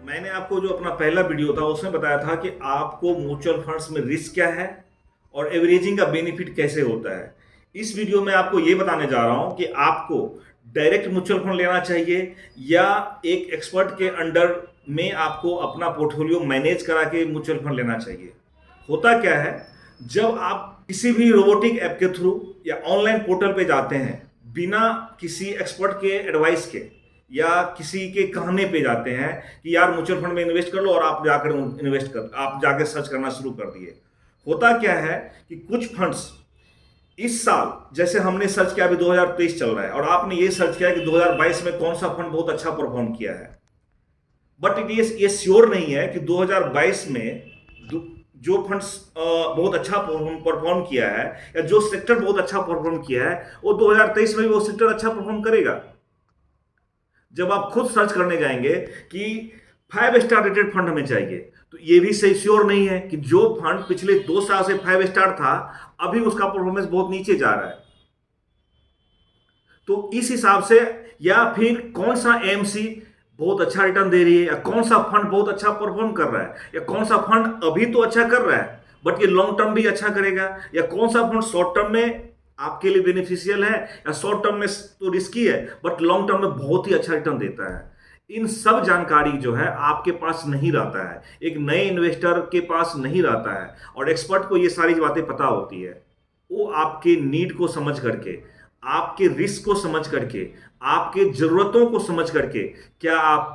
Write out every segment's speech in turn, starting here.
मैंने आपको जो अपना पहला वीडियो था उसमें बताया था कि आपको म्यूचुअल फंड्स में रिस्क क्या है और एवरेजिंग का बेनिफिट कैसे होता है। इस वीडियो में आपको ये बताने जा रहा हूं कि आपको डायरेक्ट म्यूचुअल फंड लेना चाहिए या एक एक्सपर्ट के अंडर में आपको अपना पोर्टफोलियो मैनेज करा के म्यूचुअल फंड लेना चाहिए। होता क्या है, जब आप किसी भी रोबोटिक ऐप के थ्रू या ऑनलाइन पोर्टल पे जाते हैं बिना किसी एक्सपर्ट के एडवाइस के या किसी के कहने पे जाते हैं कि यार म्यूचुअल फंड में इन्वेस्ट कर लो और आप जाके सर्च करना शुरू कर दिए। होता क्या है कि कुछ फंड्स इस साल, जैसे हमने सर्च किया, अभी 2023 चल रहा है और आपने ये सर्च किया कि 2022 में कौन सा फंड बहुत अच्छा परफॉर्म किया है, बट ये श्योर नहीं है कि 2022 में जो फंड्स बहुत अच्छा परफॉर्म किया है या जो सेक्टर बहुत अच्छा परफॉर्म किया है वो 2023 में भी वो सेक्टर अच्छा परफॉर्म करेगा। जब आप खुद सर्च करने जाएंगे कि 5 स्टार रेटेड फंड हमें चाहिए, तो ये भी सही श्योर नहीं है कि जो फंड पिछले 2 साल से 5 स्टार था अभी उसका परफॉर्मेंस बहुत नीचे जा रहा है। तो इस हिसाब से, या फिर कौन सा एमसी बहुत अच्छा रिटर्न दे रही है, या कौन सा फंड बहुत अच्छा परफॉर्म कर रहा है, या कौन सा फंड अभी तो अच्छा कर रहा है बट ये लॉन्ग टर्म भी अच्छा करेगा, या कौन सा फंड शॉर्ट टर्म में आपके लिए बेनिफिशियल है या शॉर्ट टर्म में तो रिस्की है बट लॉन्ग टर्म में बहुत ही अच्छा रिटर्न देता है। इन सब जानकारी जो है आपके पास नहीं रहता है, एक नए इन्वेस्टर के पास नहीं रहता है, और एक्सपर्ट को ये सारी बातें पता होती है। वो आपके नीड को समझ करके, आपके रिस्क को समझ करके, आपके जरूरतों को समझ करके, क्या आप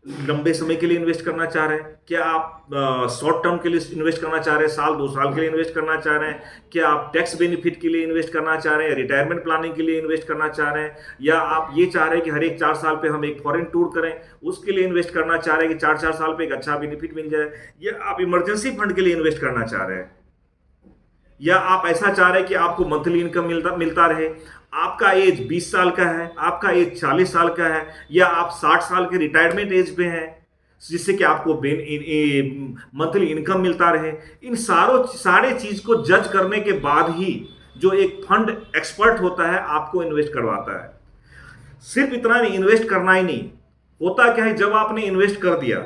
लंबे समय के लिए इन्वेस्ट करना चाह रहे हैं, क्या आप शॉर्ट टर्म के लिए इन्वेस्ट करना चाह रहे हैं, साल 2 साल के लिए इन्वेस्ट करना चाह रहे हैं, क्या आप टैक्स बेनिफिट के लिए इन्वेस्ट करना चाह रहे हैं, रिटायरमेंट प्लानिंग के लिए इन्वेस्ट करना चाह रहे हैं, या आप ये चाह रहे हैं कि हर एक 4 साल पे हम एक फॉरेन टूर करें, उसके लिए इन्वेस्ट करना चाह रहे हैं कि 4 4 साल पे एक अच्छा बेनिफिट मिल जाए, या आप इमरजेंसी फंड के लिए इन्वेस्ट करना चाह रहे हैं, या आप ऐसा चाह रहे हैं कि आपको मंथली इनकम मिलता मिलता रहे। आपका एज 20 साल का है, आपका एज 40 साल का है, या आप 60 साल के रिटायरमेंट एज पे हैं जिससे कि आपको मंथली इनकम मिलता रहे। इन सारे चीज को जज करने के बाद ही जो एक फंड एक्सपर्ट होता है आपको इन्वेस्ट करवाता है। सिर्फ इतना नहीं, इन्वेस्ट करना ही नहीं होता क्या है, जब आपने इन्वेस्ट कर दिया,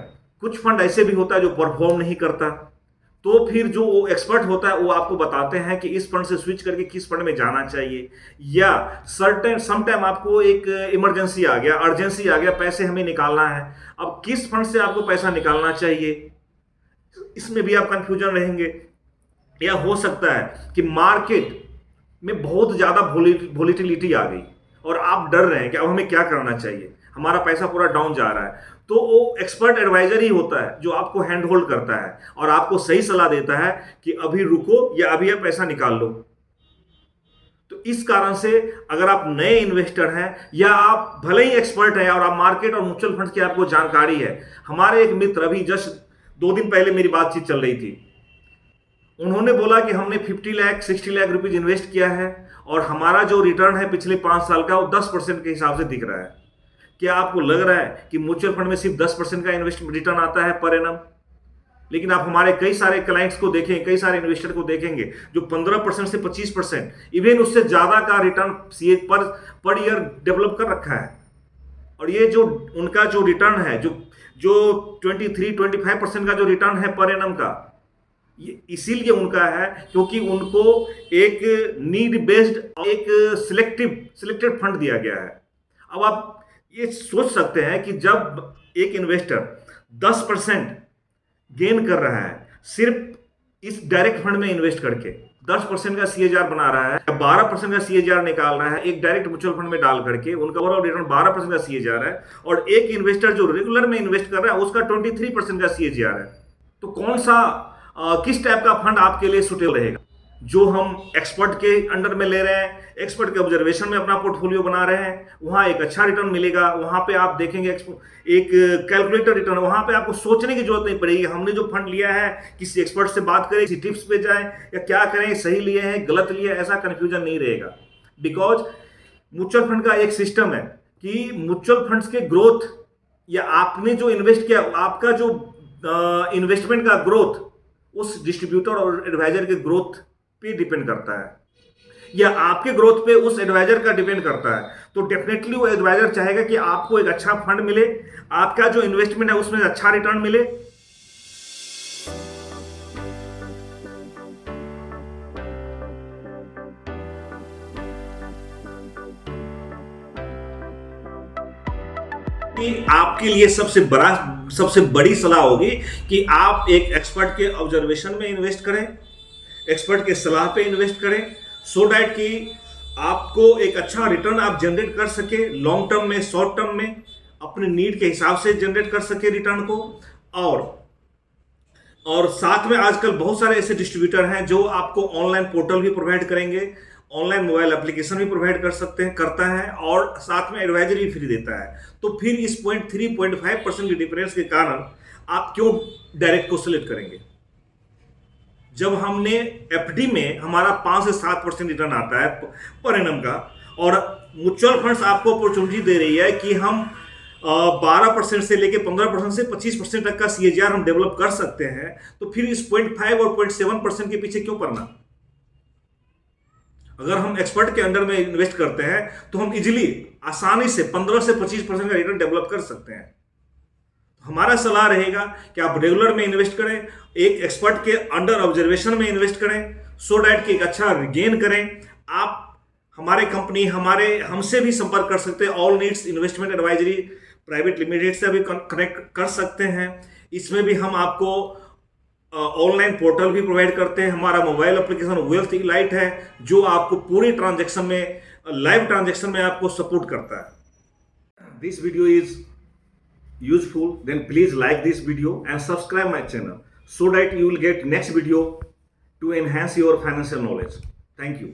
कुछ फंड ऐसे भी होता है जो परफॉर्म नहीं करता, तो फिर जो वो एक्सपर्ट होता है वो आपको बताते हैं कि इस फंड से स्विच करके किस फंड में जाना चाहिए, या सर्टेन समटाइम आपको एक इमरजेंसी आ गया, अर्जेंसी आ गया, पैसे हमें निकालना है, अब किस फंड से आपको पैसा निकालना चाहिए, इसमें भी आप कंफ्यूजन रहेंगे। या हो सकता है कि मार्केट में बहुत ज्यादा वोलेटिलिटी आ गई और आप डर रहे हैं कि अब हमें क्या करना चाहिए, हमारा पैसा पूरा डाउन जा रहा है, तो वो एक्सपर्ट एडवाइजर ही होता है जो आपको हैंड होल्ड करता है और आपको सही सलाह देता है कि अभी रुको या अभी आप पैसा निकाल लो। तो इस कारण से अगर आप नए इन्वेस्टर हैं या आप भले ही एक्सपर्ट हैं और आप मार्केट और म्यूचुअल फंड की आपको जानकारी है, हमारे एक मित्र, अभी जस्ट 2 दिन पहले मेरी बातचीत चल रही थी, उन्होंने बोला कि हमने 50 लाख 60 लाख रुपीज इन्वेस्ट किया है और हमारा जो रिटर्न है पिछले 5 साल का वो 10% के हिसाब से दिख रहा है। क्या आपको लग रहा है कि म्यूचुअल फंड में सिर्फ 10% का इन्वेस्टमेंट रिटर्न आता है पर एनम? लेकिन आप हमारे कई सारे क्लाइंट्स को देखें, कई सारे इन्वेस्टर को देखेंगे जो 15% से 25%, इवन उससे ज्यादा का रिटर्न पर ईयर डेवलप कर रखा है। और ये जो उनका जो रिटर्न है, जो जो 23-25% का जो रिटर्न है पर एनम का, ये इसीलिए उनका है क्योंकि उनको एक नीड बेस्ड, एक सिलेक्टेड फंड दिया गया है। अब आप ये सोच सकते हैं कि जब एक इन्वेस्टर 10% गेन कर रहा है सिर्फ इस डायरेक्ट फंड में इन्वेस्ट करके, 10% का सीएजीआर बना रहा है, 12% का सीएजीआर निकाल रहा है एक डायरेक्ट म्यूचुअल फंड में डाल करके, उनका ओवरऑल रिटर्न 12% का सीएजीआर है, और एक इन्वेस्टर जो रेगुलर में इन्वेस्ट कर रहा है उसका 23% का सीएजीआर है। तो कौन सा किस टाइप का फंड आपके लिए सुटेबल रहेगा? जो हम एक्सपर्ट के अंडर में ले रहे हैं, एक्सपर्ट के ऑब्जर्वेशन में अपना पोर्टफोलियो बना रहे हैं, वहां एक अच्छा रिटर्न मिलेगा, वहां पे आप देखेंगे एक कैलकुलेटर रिटर्न, वहां पे आपको सोचने की जरूरत नहीं पड़ेगी हमने जो फंड लिया है किसी एक्सपर्ट से बात करें, किसी टिप्स पे जाएं या क्या करें, सही लिए हैं गलत लिए, ऐसा कंफ्यूजन नहीं रहेगा। बिकॉज म्यूचुअल फंड का एक सिस्टम है कि म्यूचुअल फंड्स के ग्रोथ या आपने जो इन्वेस्ट किया आपका जो इन्वेस्टमेंट का ग्रोथ उस डिस्ट्रीब्यूटर और एडवाइजर के ग्रोथ पे डिपेंड करता है। या आपके ग्रोथ पे उस एडवाइजर का डिपेंड करता है। तो डेफिनेटली वो एडवाइजर चाहेगा कि आपको एक अच्छा फंड मिले, आपका जो इन्वेस्टमेंट है उसमें अच्छा रिटर्न मिले। कि आपके लिए सबसे बड़ी सलाह होगी कि आप एक एक्सपर्ट के ऑब्जर्वेशन में इन्वेस्ट करें, एक्सपर्ट के सलाह पे इन्वेस्ट करें, सो डैट कि आपको एक अच्छा रिटर्न आप जनरेट कर सके, लॉन्ग टर्म में, शॉर्ट टर्म में, अपने नीड के हिसाब से जनरेट कर सके रिटर्न को। और साथ में आजकल बहुत सारे ऐसे डिस्ट्रीब्यूटर हैं जो आपको ऑनलाइन पोर्टल भी प्रोवाइड करेंगे, ऑनलाइन मोबाइल एप्लीकेशन भी प्रोवाइड करता है और साथ में एडवाइजरी भी फ्री देता है। तो फिर इस 3.5% के डिफरेंस के कारण आप क्यों डायरेक्ट को सिलेक्ट करेंगे? जब हमने एफडी में हमारा 5 से 7% रिटर्न आता है पर एनम का, और म्यूचुअल फंड्स आपको अपॉर्चुनिटी दे रही है कि हम 12% से लेके 15% से 25% तक का CAGR हम डेवलप कर सकते हैं, तो फिर इस 0.5 और 0.7% के पीछे क्यों पड़ना? अगर हम एक्सपर्ट के अंडर में इन्वेस्ट करते हैं तो हम इजीली, आसानी से 15 से 25% का रिटर्न डेवलप कर सकते हैं। हमारा सलाह रहेगा कि आप रेगुलर में इन्वेस्ट करें, एक एक्सपर्ट के अंडर ऑब्जर्वेशन में इन्वेस्ट करें, सो डैट कि एक अच्छा गेन करें। आप हमारे कंपनी, हमसे भी संपर्क कर सकते हैं। All needs investment advisory private limited से भी कनेक्ट कर सकते हैं। इसमें भी हम आपको ऑनलाइन पोर्टल भी प्रोवाइड करते हैं। हमारा मोबाइल एप्लीकेशन वेल्थ इलाइट है जो आपको पूरी ट्रांजैक्शन में, लाइव ट्रांजैक्शन में आपको सपोर्ट करता है। This video is useful, then please like this video and subscribe my channel so that you will get next video to enhance your financial knowledge. Thank you.